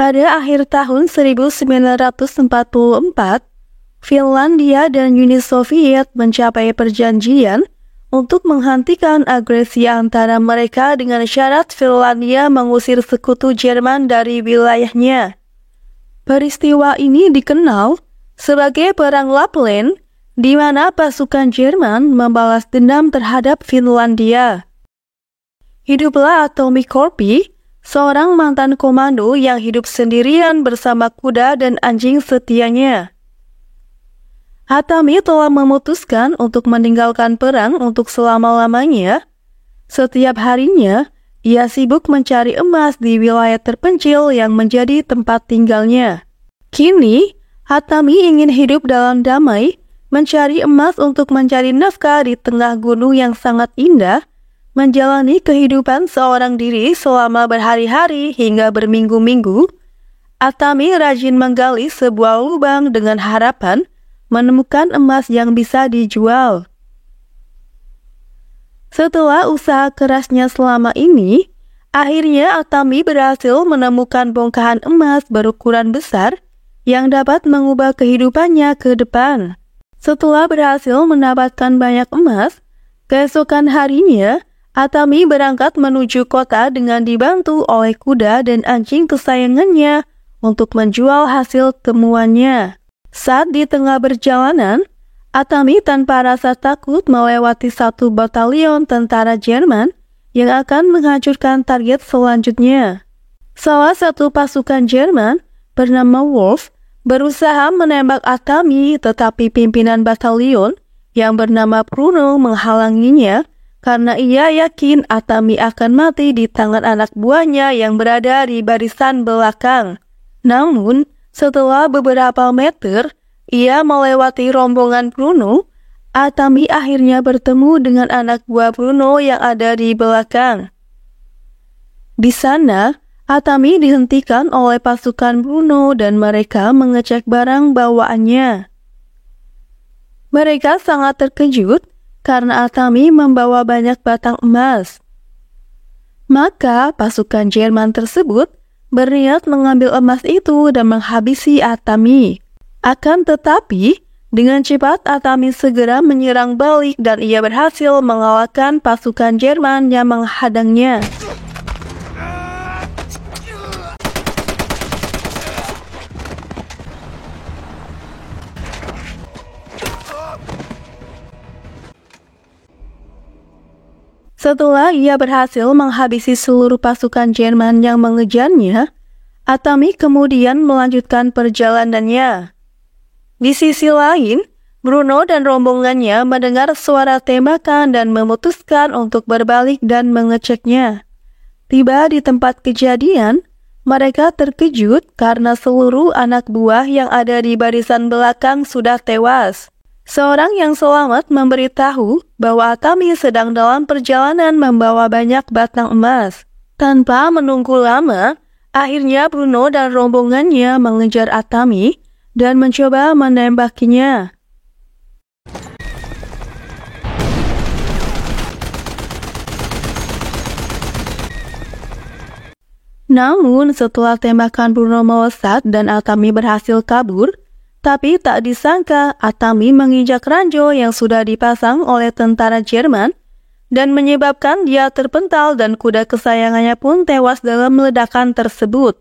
Pada akhir tahun 1944, Finlandia dan Uni Soviet mencapai perjanjian untuk menghentikan agresi antara mereka dengan syarat Finlandia mengusir sekutu Jerman dari wilayahnya. Peristiwa ini dikenal sebagai Perang Lapland, di mana pasukan Jerman membalas dendam terhadap Finlandia. Hiduplah Atomi Korpi, seorang mantan komando yang hidup sendirian bersama kuda dan anjing setianya. Atami telah memutuskan untuk meninggalkan perang untuk selama-lamanya. Setiap harinya, ia sibuk mencari emas di wilayah terpencil yang menjadi tempat tinggalnya. Kini, Atami ingin hidup dalam damai, mencari emas untuk mencari nafkah di tengah gunung yang sangat indah, menjalani kehidupan seorang diri selama berhari-hari hingga berminggu-minggu. Atami rajin menggali sebuah lubang dengan harapan menemukan emas yang bisa dijual. Setelah usaha kerasnya selama ini, akhirnya Atami berhasil menemukan bongkahan emas berukuran besar yang dapat mengubah kehidupannya ke depan. Setelah berhasil mendapatkan banyak emas, keesokan harinya, Atami berangkat menuju kota dengan dibantu oleh kuda dan anjing kesayangannya untuk menjual hasil temuannya. Saat di tengah perjalanan, Atami tanpa rasa takut melewati satu batalion tentara Jerman yang akan menghancurkan target selanjutnya. Salah satu pasukan Jerman bernama Wolf berusaha menembak Atami, tetapi pimpinan batalion yang bernama Bruno menghalanginya karena ia yakin Atami akan mati di tangan anak buahnya yang berada di barisan belakang. Namun, setelah beberapa meter, ia melewati rombongan Bruno. Atami akhirnya bertemu dengan anak buah Bruno yang ada di belakang. Di sana, Atami dihentikan oleh pasukan Bruno dan mereka mengecek barang bawaannya. Mereka sangat terkejut karena Atami membawa banyak batang emas. Maka pasukan Jerman tersebut berniat mengambil emas itu dan menghabisi Atami. Akan tetapi, dengan cepat Atami segera menyerang balik dan ia berhasil mengalahkan pasukan Jerman yang menghadangnya. Setelah ia berhasil menghabisi seluruh pasukan Jerman yang mengejarnya, Atami kemudian melanjutkan perjalanannya. Di sisi lain, Bruno dan rombongannya mendengar suara tembakan dan memutuskan untuk berbalik dan mengeceknya. Tiba di tempat kejadian, mereka terkejut karena seluruh anak buah yang ada di barisan belakang sudah tewas. Seorang yang selamat memberitahu bahwa Atami sedang dalam perjalanan membawa banyak batang emas. Tanpa menunggu lama, akhirnya Bruno dan rombongannya mengejar Atami dan mencoba menembakinya. Namun setelah tembakan Bruno melesat dan Atami berhasil kabur, tapi tak disangka Atami menginjak ranjau yang sudah dipasang oleh tentara Jerman dan menyebabkan dia terpental dan kuda kesayangannya pun tewas dalam ledakan tersebut.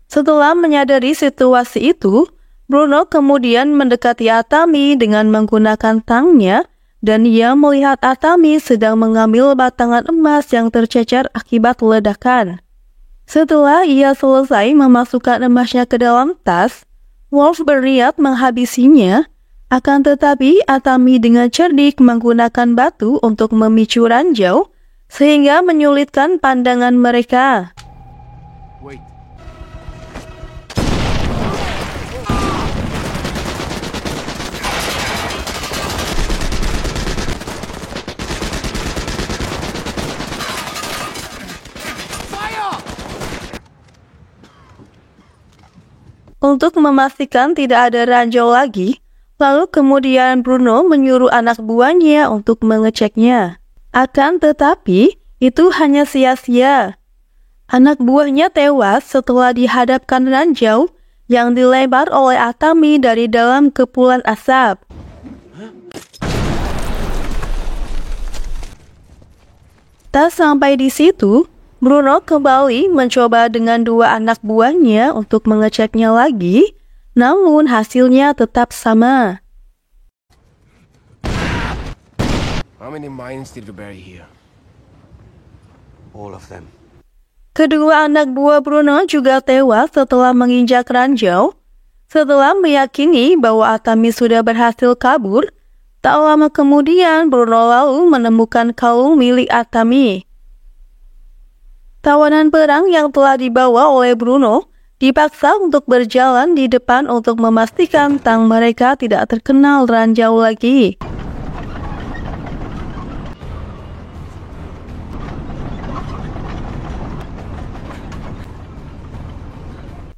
Setelah menyadari situasi itu, Bruno kemudian mendekati Atami dengan menggunakan tangnya dan ia melihat Atami sedang mengambil batangan emas yang tercecer akibat ledakan. Setelah ia selesai memasukkan emasnya ke dalam tas, Wolf berniat menghabisinya, akan tetapi Atami dengan cerdik menggunakan batu untuk memicu ranjau sehingga menyulitkan pandangan mereka. Untuk memastikan tidak ada ranjau lagi, lalu kemudian Bruno menyuruh anak buahnya untuk mengeceknya. Akan tetapi, itu hanya sia-sia. Anak buahnya tewas setelah dihadapkan ranjau yang dilempar oleh Atami dari dalam kepulan asap. Tak sampai di situ, Bruno kembali mencoba dengan dua anak buahnya untuk mengeceknya lagi, namun hasilnya tetap sama. How many mines did we bury here? All of them. Kedua anak buah Bruno juga tewas setelah menginjak ranjau. Setelah meyakini bahwa Atami sudah berhasil kabur, tak lama kemudian Bruno lalu menemukan kalung milik Atami. Tawanan perang yang telah dibawa oleh Bruno dipaksa untuk berjalan di depan untuk memastikan tang mereka tidak terkenal ranjau lagi.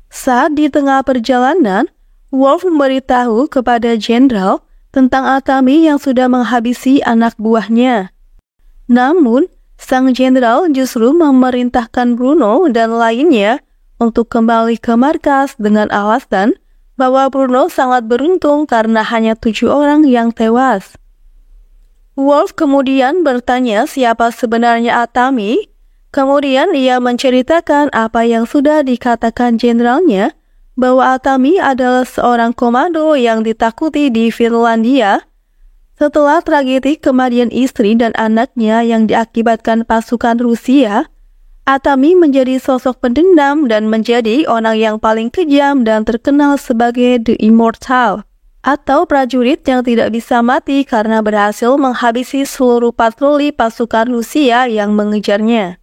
Saat di tengah perjalanan, Wolf memberitahu kepada jenderal tentang Atami yang sudah menghabisi anak buahnya. Namun, sang jenderal justru memerintahkan Bruno dan lainnya untuk kembali ke markas dengan alasan bahwa Bruno sangat beruntung karena hanya 7 orang yang tewas. Wolf kemudian bertanya siapa sebenarnya Atami. Kemudian ia menceritakan apa yang sudah dikatakan jenderalnya, bahwa Atami adalah seorang komando yang ditakuti di Finlandia. Setelah tragedi kematian istri dan anaknya yang diakibatkan pasukan Rusia, Atami menjadi sosok pendendam dan menjadi orang yang paling kejam dan terkenal sebagai The Immortal, atau prajurit yang tidak bisa mati karena berhasil menghabisi seluruh patroli pasukan Rusia yang mengejarnya.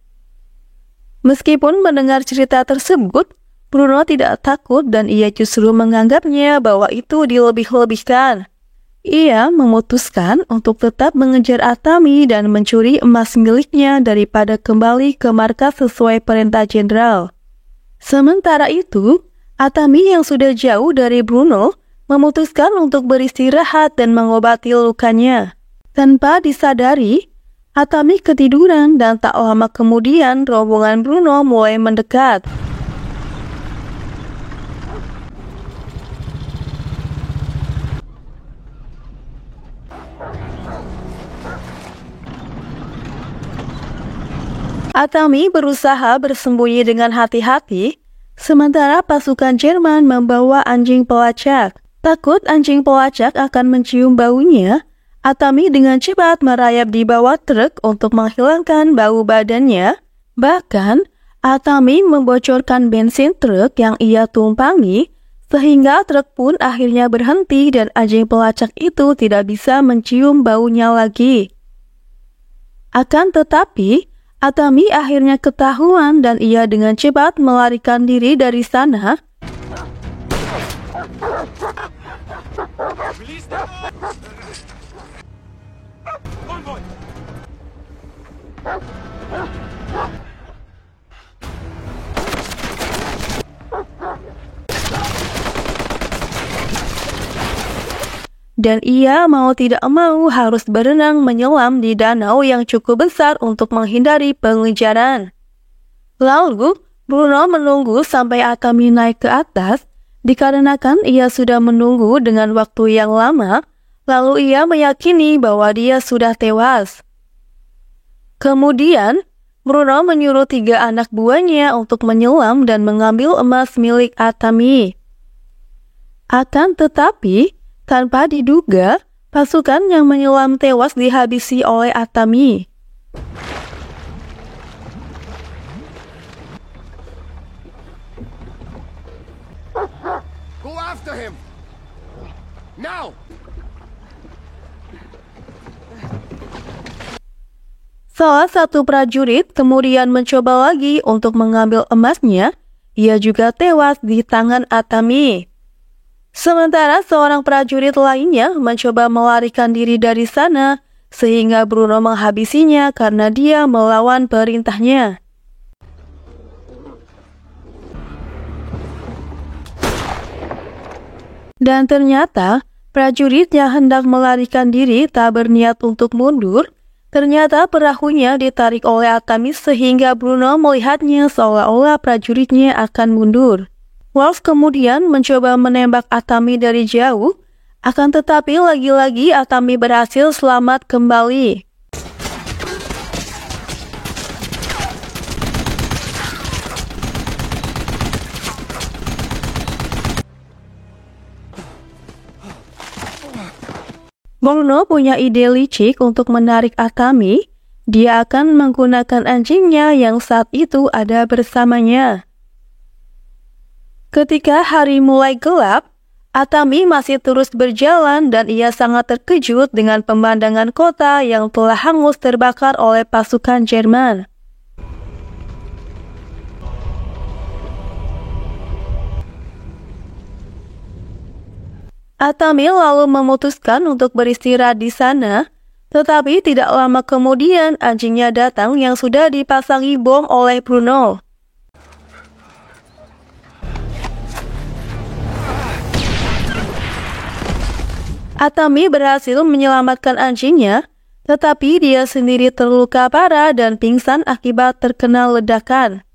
Meskipun mendengar cerita tersebut, Bruno tidak takut dan ia justru menganggapnya bahwa itu dilebih-lebihkan. Ia memutuskan untuk tetap mengejar Atami dan mencuri emas miliknya daripada kembali ke markas sesuai perintah jenderal. Sementara itu, Atami yang sudah jauh dari Bruno memutuskan untuk beristirahat dan mengobati lukanya. Tanpa disadari, Atami ketiduran dan tak lama kemudian rombongan Bruno mulai mendekat. Atami berusaha bersembunyi dengan hati-hati, sementara pasukan Jerman membawa anjing pelacak. Takut anjing pelacak akan mencium baunya, Atami dengan cepat merayap di bawah truk untuk menghilangkan bau badannya. Bahkan, Atami membocorkan bensin truk yang ia tumpangi, sehingga truk pun akhirnya berhenti dan anjing pelacak itu tidak bisa mencium baunya lagi. Akan tetapi, Atami akhirnya ketahuan dan ia dengan cepat melarikan diri dari sana. Dan ia mau tidak mau harus berenang menyelam di danau yang cukup besar untuk menghindari pengejaran. Lalu, Bruno menunggu sampai Atami naik ke atas, dikarenakan ia sudah menunggu dengan waktu yang lama, lalu ia meyakini bahwa dia sudah tewas. Kemudian, Bruno menyuruh 3 anak buahnya untuk menyelam dan mengambil emas milik Atami. Akan tetapi, tanpa diduga, pasukan yang menyelam tewas dihabisi oleh Atami. Go after him! Now! Salah satu prajurit kemudian mencoba lagi untuk mengambil emasnya. Ia juga tewas di tangan Atami. Sementara seorang prajurit lainnya mencoba melarikan diri dari sana, sehingga Bruno menghabisinya karena dia melawan perintahnya. Dan ternyata, prajurit yang hendak melarikan diri tak berniat untuk mundur. Ternyata perahunya ditarik oleh Atami sehingga Bruno melihatnya seolah-olah prajuritnya akan mundur. Wolf kemudian mencoba menembak Atami dari jauh, akan tetapi lagi-lagi Atami berhasil selamat kembali. Bruno punya ide licik untuk menarik Atami. Dia akan menggunakan anjingnya yang saat itu ada bersamanya. Ketika hari mulai gelap, Atami masih terus berjalan dan ia sangat terkejut dengan pemandangan kota yang telah hangus terbakar oleh pasukan Jerman. Atami lalu memutuskan untuk beristirahat di sana, tetapi tidak lama kemudian anjingnya datang yang sudah dipasangi bom oleh Bruno. Atami berhasil menyelamatkan anjingnya, tetapi dia sendiri terluka parah dan pingsan akibat terkena ledakan.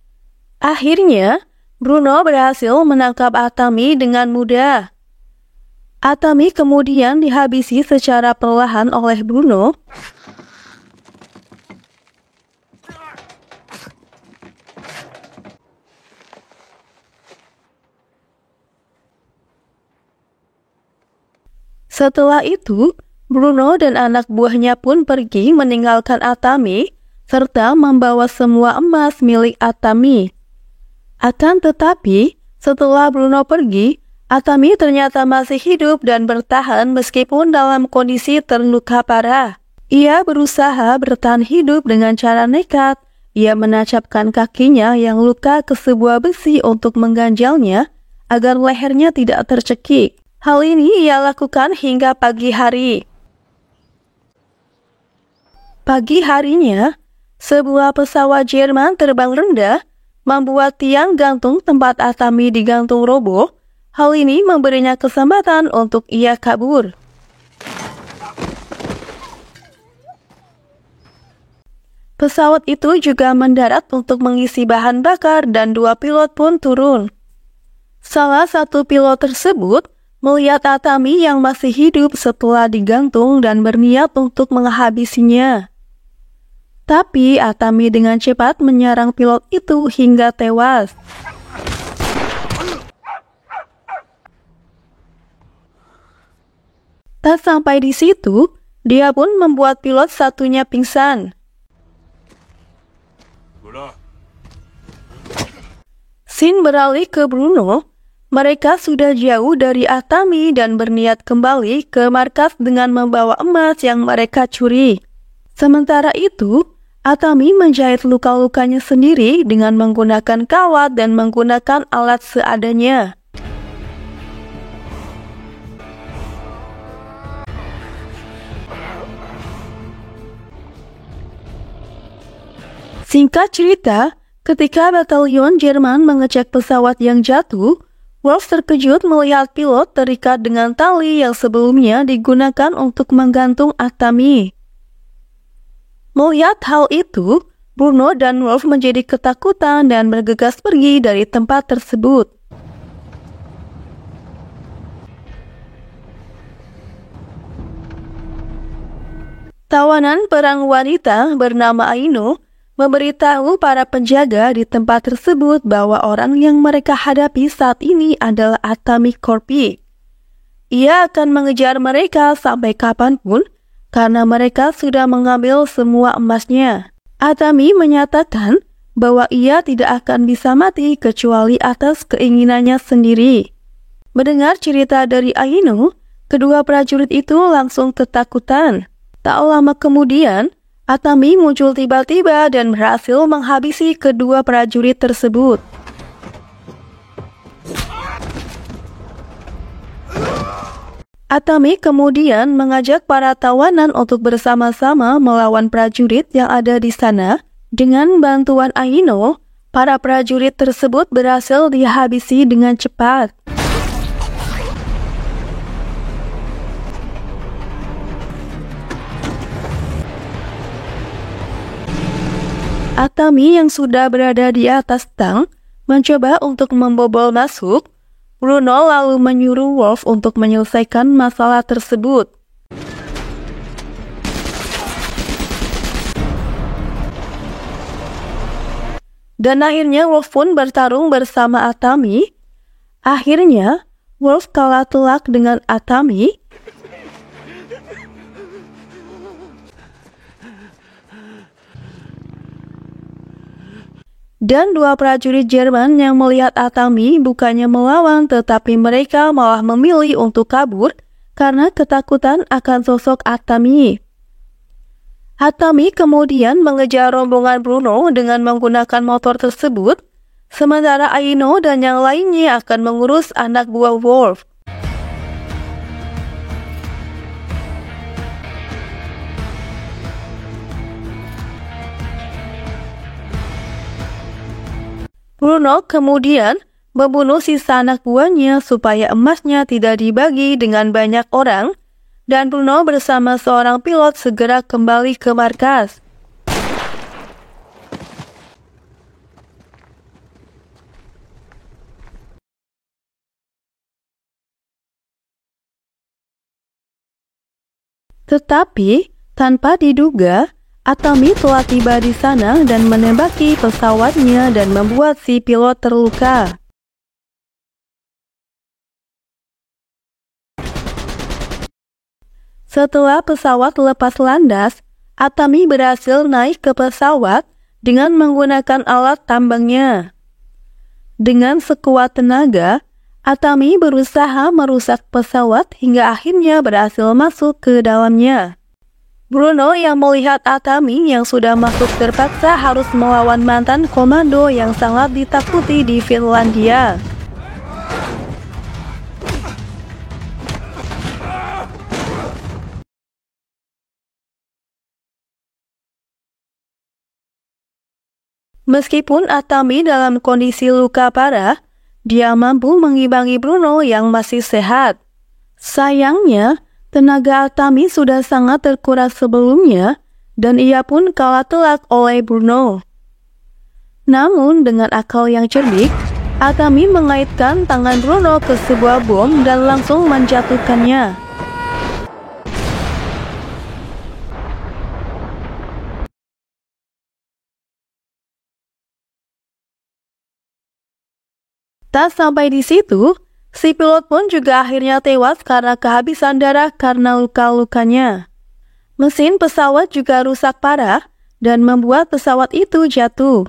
Akhirnya, Bruno berhasil menangkap Atami dengan mudah. Atami kemudian dihabisi secara perlahan oleh Bruno. Setelah itu, Bruno dan anak buahnya pun pergi meninggalkan Atami, serta membawa semua emas milik Atami. Akan tetapi, setelah Bruno pergi, Atami ternyata masih hidup dan bertahan meskipun dalam kondisi terluka parah. Ia berusaha bertahan hidup dengan cara nekat. Ia menancapkan kakinya yang luka ke sebuah besi untuk mengganjalnya agar lehernya tidak tercekik. Hal ini ia lakukan hingga pagi hari. Pagi harinya, sebuah pesawat Jerman terbang rendah, membuat tiang gantung tempat Atami digantung roboh. Hal ini memberinya kesempatan untuk ia kabur. Pesawat itu juga mendarat untuk mengisi bahan bakar dan 2 pilot pun turun. Salah satu pilot tersebut melihat Atami yang masih hidup setelah digantung dan berniat untuk menghabisinya. Tapi Atami dengan cepat menyerang pilot itu hingga tewas. Tak sampai di situ, dia pun membuat pilot satunya pingsan. Scene beralih ke Bruno. Mereka sudah jauh dari Atami dan berniat kembali ke markas dengan membawa emas yang mereka curi. Sementara itu, Atami menjahit luka-lukanya sendiri dengan menggunakan kawat dan menggunakan alat seadanya. Singkat cerita, ketika batalion Jerman mengecek pesawat yang jatuh, Wolf terkejut melihat pilot terikat dengan tali yang sebelumnya digunakan untuk menggantung Atami. Melihat hal itu, Bruno dan Wolf menjadi ketakutan dan bergegas pergi dari tempat tersebut. Tawanan perang wanita bernama Aino memberitahu para penjaga di tempat tersebut bahwa orang yang mereka hadapi saat ini adalah Atami Corpi. Ia akan mengejar mereka sampai kapanpun karena mereka sudah mengambil semua emasnya. Atami menyatakan bahwa ia tidak akan bisa mati kecuali atas keinginannya sendiri. Mendengar cerita dari Aino, kedua prajurit itu langsung ketakutan. Tak lama kemudian, Atami muncul tiba-tiba dan berhasil menghabisi kedua prajurit tersebut. Atami kemudian mengajak para tawanan untuk bersama-sama melawan prajurit yang ada di sana. Dengan bantuan Aino, para prajurit tersebut berhasil dihabisi dengan cepat. Atami yang sudah berada di atas tang mencoba untuk membobol masuk. Bruno lalu menyuruh Wolf untuk menyelesaikan masalah tersebut. Dan akhirnya Wolf pun bertarung bersama Atami. Akhirnya, Wolf kalah telak dengan Atami. Dan dua prajurit Jerman yang melihat Atami bukannya melawan, tetapi mereka malah memilih untuk kabur karena ketakutan akan sosok Atami. Atami kemudian mengejar rombongan Bruno dengan menggunakan motor tersebut, sementara Aino dan yang lainnya akan mengurus anak buah Wolf. Bruno kemudian membunuh sisa anak buahnya supaya emasnya tidak dibagi dengan banyak orang, dan Bruno bersama seorang pilot segera kembali ke markas. Tetapi, tanpa diduga, Atami telah tiba di sana dan menembaki pesawatnya dan membuat si pilot terluka. Setelah pesawat lepas landas, Atami berhasil naik ke pesawat dengan menggunakan alat tambangnya. Dengan sekuat tenaga, Atami berusaha merusak pesawat hingga akhirnya berhasil masuk ke dalamnya. Bruno yang melihat Atami yang sudah masuk terpaksa harus melawan mantan komando yang sangat ditakuti di Finlandia. Meskipun Atami dalam kondisi luka parah, dia mampu mengimbangi Bruno yang masih sehat. Sayangnya, tenaga Atami sudah sangat terkuras sebelumnya, dan ia pun kalah telak oleh Bruno. Namun, dengan akal yang cerdik, Atami mengaitkan tangan Bruno ke sebuah bom dan langsung menjatuhkannya. Tak sampai di situ, si pilot pun juga akhirnya tewas karena kehabisan darah karena luka-lukanya. Mesin pesawat juga rusak parah dan membuat pesawat itu jatuh.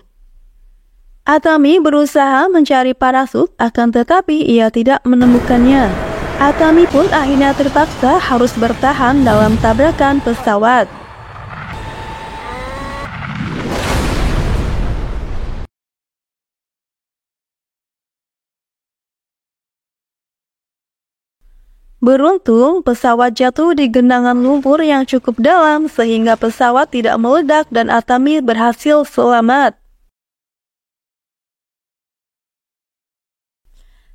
Atami berusaha mencari parasut, akan tetapi ia tidak menemukannya. Atami pun akhirnya terpaksa harus bertahan dalam tabrakan pesawat. Beruntung, pesawat jatuh di genangan lumpur yang cukup dalam sehingga pesawat tidak meledak dan Atami berhasil selamat.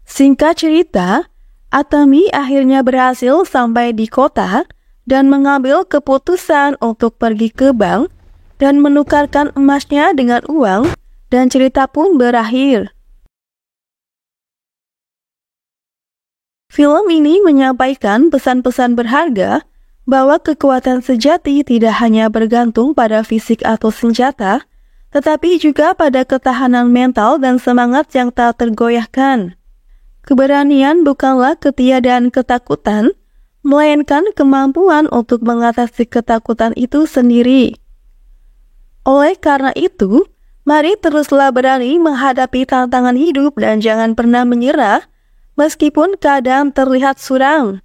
Singkat cerita, Atami akhirnya berhasil sampai di kota dan mengambil keputusan untuk pergi ke bank dan menukarkan emasnya dengan uang, dan cerita pun berakhir. Film ini menyampaikan pesan-pesan berharga bahwa kekuatan sejati tidak hanya bergantung pada fisik atau senjata, tetapi juga pada ketahanan mental dan semangat yang tak tergoyahkan. Keberanian bukanlah ketiadaan ketakutan, melainkan kemampuan untuk mengatasi ketakutan itu sendiri. Oleh karena itu, mari teruslah berani menghadapi tantangan hidup dan jangan pernah menyerah, meskipun keadaan terlihat suram.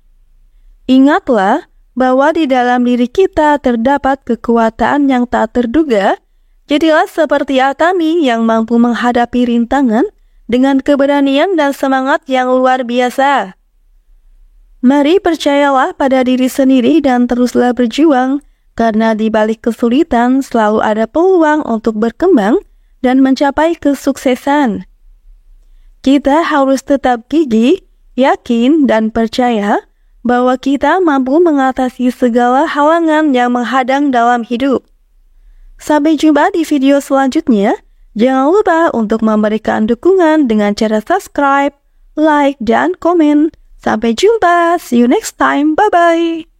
Ingatlah bahwa di dalam diri kita terdapat kekuatan yang tak terduga. Jadilah seperti Atami yang mampu menghadapi rintangan dengan keberanian dan semangat yang luar biasa. Mari percayalah pada diri sendiri dan teruslah berjuang, karena di balik kesulitan selalu ada peluang untuk berkembang dan mencapai kesuksesan. Kita harus tetap gigih, yakin, dan percaya bahwa kita mampu mengatasi segala halangan yang menghadang dalam hidup. Sampai jumpa di video selanjutnya. Jangan lupa untuk memberikan dukungan dengan cara subscribe, like, dan komen. Sampai jumpa. See you next time. Bye-bye.